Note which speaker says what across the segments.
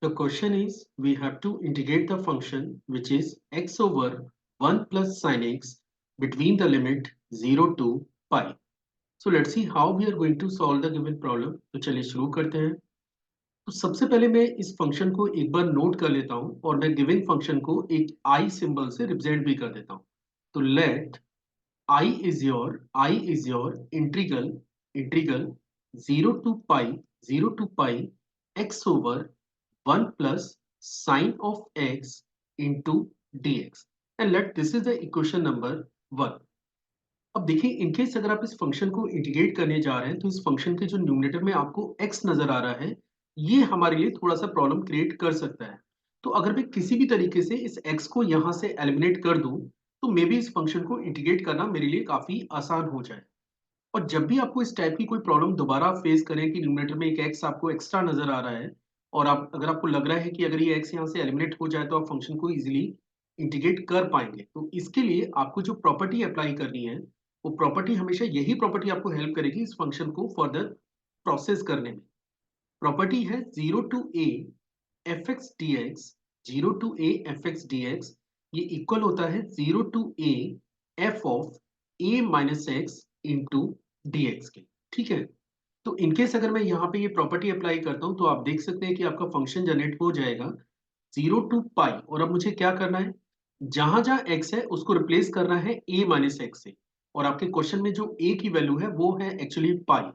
Speaker 1: The question is, we have to integrate the function which is x over 1 plus sin x between the limit 0 to pi. So let's see how we are going to solve the given problem. तो चलिए शुरू करते हैं। तो सबसे पहले मैं इस फंक्शन को एक बार नोट कर लेता हूं और मैं गिवन फंक्शन को एक i सिंबल से रिप्रेजेंट भी कर देता हूं। तो late I is your integral 0 to pi x over 1 plus sine of x into dx, and let this is the equation number 1. अब देखिए, इनकेस अगर आप इस फंक्शन को इंटीग्रेट करने जा रहे हैं तो इस फंक्शन के जो न्यूमरेटर में आपको x नजर आ रहा है, ये हमारे लिए थोड़ा सा प्रॉब्लम क्रिएट कर सकता है। तो अगर मैं किसी भी तरीके से इस x को यहां से एलिमिनेट कर दूं तो मे बी इस फंक्शन को इंटीग्रेट करना मेरे लिए काफी आसान हो जाए। और जब भी आपको इस टाइप की कोई प्रॉब्लम दोबारा फेस करें कि न्यूमरेटर में एक x आपको एक्स्ट्रा नजर आ रहा है और आप अगर आपको लग रहा है कि अगर ये x यहाँ से एलिमिनेट हो जाए तो आप फंक्शन को इजीली इंटीग्रेट कर पाएंगे, तो इसके लिए आपको जो प्रॉपर्टी अप्लाई करनी है वो प्रॉपर्टी हमेशा यही प्रॉपर्टी आपको हेल्प करेगी इस फंक्शन को फर्दर प्रोसेस करने में। प्रॉपर्टी है 0 to a fx dx, ये इक्वल होता है 0 to a f of a minus x into dx के। ठीक है, तो इनकेस अगर मैं यहाँ पे ये प्रॉपर्टी अप्लाई करता हूँ तो आप देख सकते हैं कि आपका फंक्शन जनरेट हो जाएगा 0 to pi। और अब मुझे क्या करना है, जहां जहां x है उसको रिप्लेस करना है a माइनस एक्स से। और आपके क्वेश्चन में जो a की वैल्यू है वो है एक्चुअली पाई।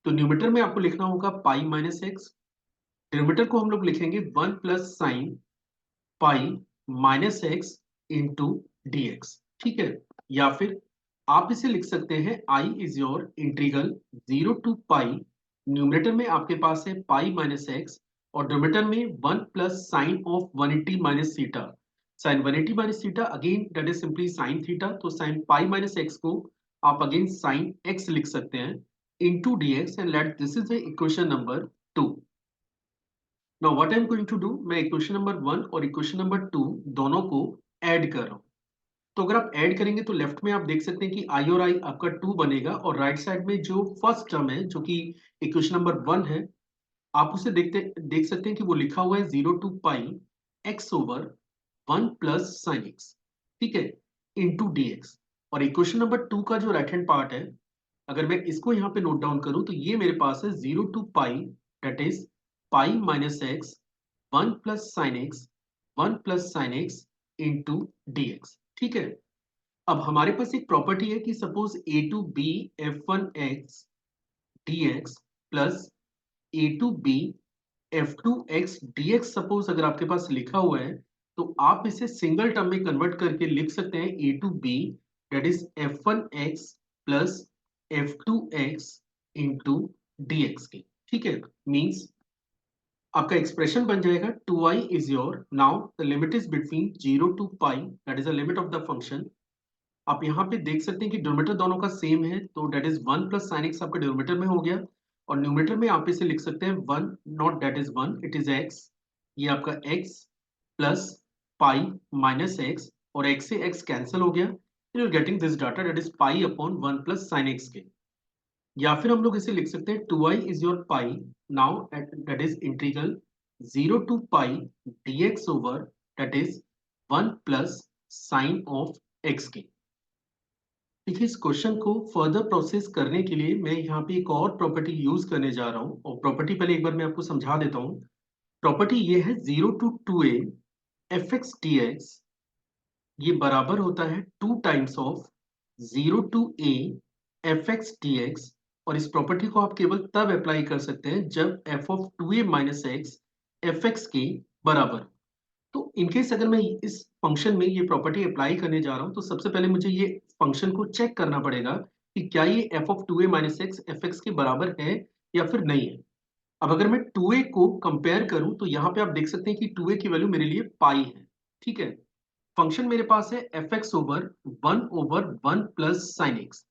Speaker 1: तो न्यूमरेटर में आपको लिखना होगा पाई माइनस एक्स, डिनोमिनेटर को हम लोग लिखेंगे 1 plus sign pi minus x into d x. ठीक है, या फिर आप इसे लिख सकते हैं I is your integral 0 to pi। Numerator में आपके पास है पाई माइनस एक्स और डिनोमिनेटर में 1 plus sine of 180 minus theta. Sine 180 minus theta again that is simply sine theta, तो साइन पाई माइनस एक्स को आप अगेन साइन एक्स लिख सकते हैं into d x, and let this is the equation number 2। Now what I am going to do, मैं equation number 1 और equation number 2 दोनों को ऐड कर रहा हूं। तो अगर आप ऐड करेंगे तो लेफ्ट में आप देख सकते हैं कि आई और आई आपका 2 बनेगा और राइट साइड में जो फर्स्ट टर्म है जो कि इक्वेशन नंबर 1 है, आप उसे देख सकते हैं कि वो लिखा हुआ है 0 to pi x over 1 plus sine x. ठीक है, इंटू डी एक्स। और इक्वेशन नंबर 2 का जो राइट हैंड पार्ट है, अगर मैं इसको यहाँ पे नोट डाउन करूं तो ये मेरे पास है 0 to pi that is pi minus x 1 plus sine x 1 plus sine x into d x. ठीक है, अब हमारे पास एक प्रॉपर्टी है कि suppose a to b f one x d x plus a to b f two x d x suppose अगर आपके पास लिखा हुआ है तो आप इसे सिंगल टर्म में कन्वर्ट करके लिख सकते हैं A to B that is f one x plus f two x into d x के। ठीक है, मीन्स आपका एक्सप्रेशन बन जाएगा 2i is your, now the limit is between 0 to pi that is the limit of the function. आप यहाँ पे देख सकते हैं कि डिनोमिनेटर दोनों का सेम है, तो that is 1 plus sine x आपका डिनोमिनेटर में हो गया और न्यूमरेटर में आप इसे लिख सकते हैं 1 not that is 1 it is x। ये आपका x plus pi minus x और x से x कैंसिल हो गया, you are getting this data that is pi upon 1 plus sine x के। या फिर हम लोग इसे लिख सकते हैं 2i is your pi, now that is integral 0 to pi dx over that is 1 plus sine of x के। देखिए, इस क्वेश्चन को फर्दर प्रोसेस करने के लिए मैं यहाँ पे एक और प्रॉपर्टी यूज करने जा रहा हूँ और प्रॉपर्टी पहले एक बार मैं आपको समझा देता हूँ। प्रॉपर्टी ये है 0 to 2a F x d x, ये बराबर होता है 2 times of 0 to a F x d x. और इस प्रॉपर्टी को आप केवल तब अप्लाई कर सकते हैं जब F of 2a minus x F x के बराबर। तो इनकेस अगर मैं इस फंक्शन में ये प्रॉपर्टी अप्लाई करने जा रहा हूं तो सबसे पहले मुझे ये फंक्शन को चेक करना पड़ेगा कि क्या ये F of 2a minus x F x के बराबर है या फिर नहीं है। अब अगर मैं 2a को कंपेयर करूं तो यहाँ पे आप देख सकते हैं कि 2a की वैल्यू मेरे लिए पाई है। ठीक है, फंक्शन मेरे पास है F x over one plus sine x.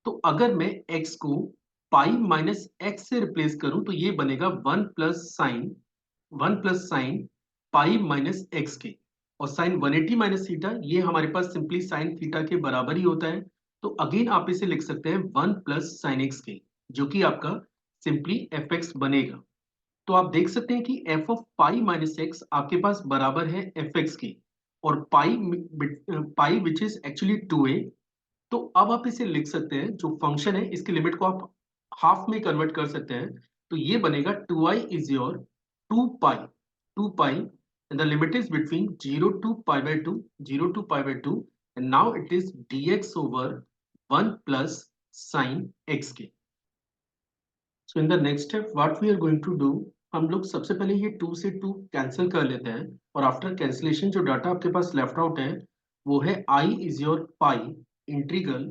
Speaker 1: तो अगर मैं x को पाई माइनस एक्स से रिप्लेस करूं तो ये बनेगा 1 plus sign pi minus x के। और साइन 180 माइनस थीटा ये हमारे पास सिंपली साइन थीटा के बराबर ही होता है, तो अगेन आप इसे लिख सकते हैं 1 प्लस साइन एक्स के, जो कि आपका सिंपली एफ एक्स बनेगा। तो आप देख सकते हैं कि F of pi minus x आपके पास बराबर है एफ एक्स के, और पाई विच इज एक्चुअली 2a। तो अब आप इसे लिख सकते हैं, जो फंक्शन है इसकी लिमिट को आप हाफ में कन्वर्ट कर सकते हैं। तो ये बनेगा 2i is your 2 pi and the limit is between 0 to pi/2, 0 to pi/2, and now it is dx over 1 plus sine x के। So in the next step what we are going to do, हम लोग सबसे पहले ये 2 से 2 cancel कर लेते हैं, और आफ्टर कैंसिलेशन जो डाटा आपके पास लेफ्ट आउट है वो है i is your pi integral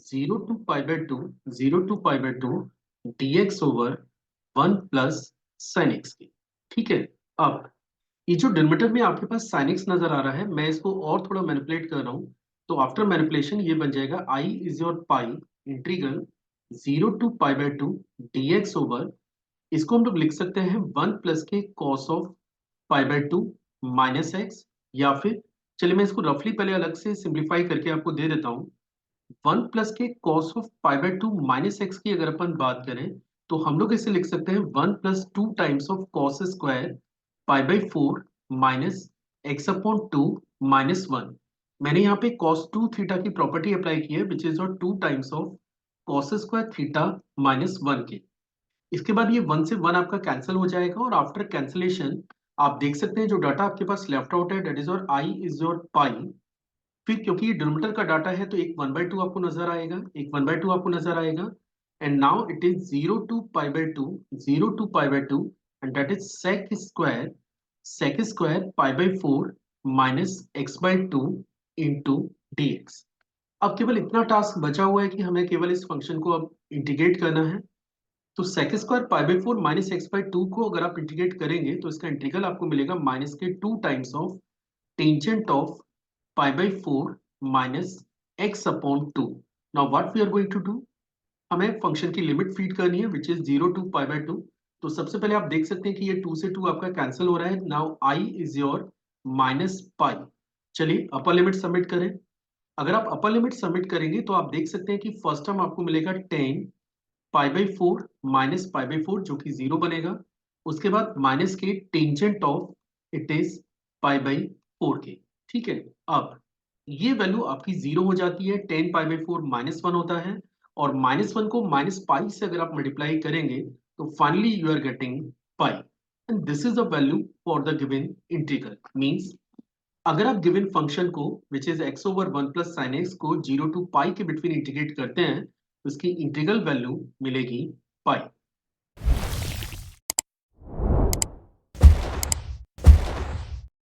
Speaker 1: 0 to pi/2, 0 to pi/2 dx over 1 plus sine x की। ठीक है। अब ये जो डिनोमिनेटर में आपके पास sin x नजर आ रहा है, मैं इसको और थोड़ा मैनिपुलेट कर रहा हूँ। तो आफ्टर मैनिपुलेशन ये बन जाएगा i is your pi integral 0 to pi/2 dx over, इसको हम लोग लिख सकते हैं 1 प्लस के cos of pi/2 minus x, या फिर चलिए मैं इसको रफली पहले अलग से सिंप्लीफाई करके आपको दे देता हूँ। 1 प्लस के cos of pi/2 minus x की अगर अपन बात करें, तो हम लोग इसे लिख सकते हैं 1 plus 2 times of cos square pi/4 minus x upon 2 minus 1। मैंने यहाँ पे cos 2 थीटा की प्रॉपर्टी अप्लाई की है विच इज और 2 times of cos square theta minus 1 के। इसके बाद ये 1 से 1 आपका कैंसिल हो जाएगा, और आफ्टर कैंसिलेशन आप देख सकते हैं जो डाटा आपके पास लेफ्ट आउट है दैट इज और आई इज योर पाई। फिर क्योंकि ये डिनोमिनेटर का डाटा है तो एक 1/2 आपको नजर आएगा, एक 1/2 आपको नजर आएगा, and now it is 0 to pi/2, 0 to pi/2, and that is sec square pi/4 minus x/2 into dx। अब केवल इतना टास्क बचा हुआ है कि हमें केवल इस फंक्शन को अब इंटीग्रेट करना है। तो sec square pi/4 minus x/2 को अगर आप इंटीग्रेट करेंगे तो इसका इंटीग्रल आपको मिलेगा माइनस के 2 times of tangent of pi/4 minus x upon 2। Now what we are going to do, हमें फंक्शन की लिमिट फीड करनी है विच इज 0 to pi/2। तो सबसे पहले आप देख सकते हैं कि ये 2 से 2 आपका कैंसिल हो रहा है। Now i is your minus pi. चलिए अपर लिमिट सबमिट करें। अगर आप अपर लिमिट सबमिट करेंगे तो आप देख सकते हैं कि फर्स्ट टर्म आपको मिलेगा 10 pi/4 माइनस pi/4 जो कि 0 बनेगा। उसके बाद माइनस के tangent of it is pi/4 के। ठीक है। अब ये वैल्यू आपकी 0 हो जाती है, 10 pi/4 माइनस 1 होता है, और माइनस 1 को माइनस पाई से अगर आप मल्टीप्लाई करेंगे तो finally you are getting pi, and this is the value for the given integral. Means अगर आप गिवन फंक्शन को which is x over 1 plus sine x को 0 to पाई के बिटवीन इंटीग्रेट करते हैं तो इसकी इंटीग्रल वैल्यू मिलेगी पाई।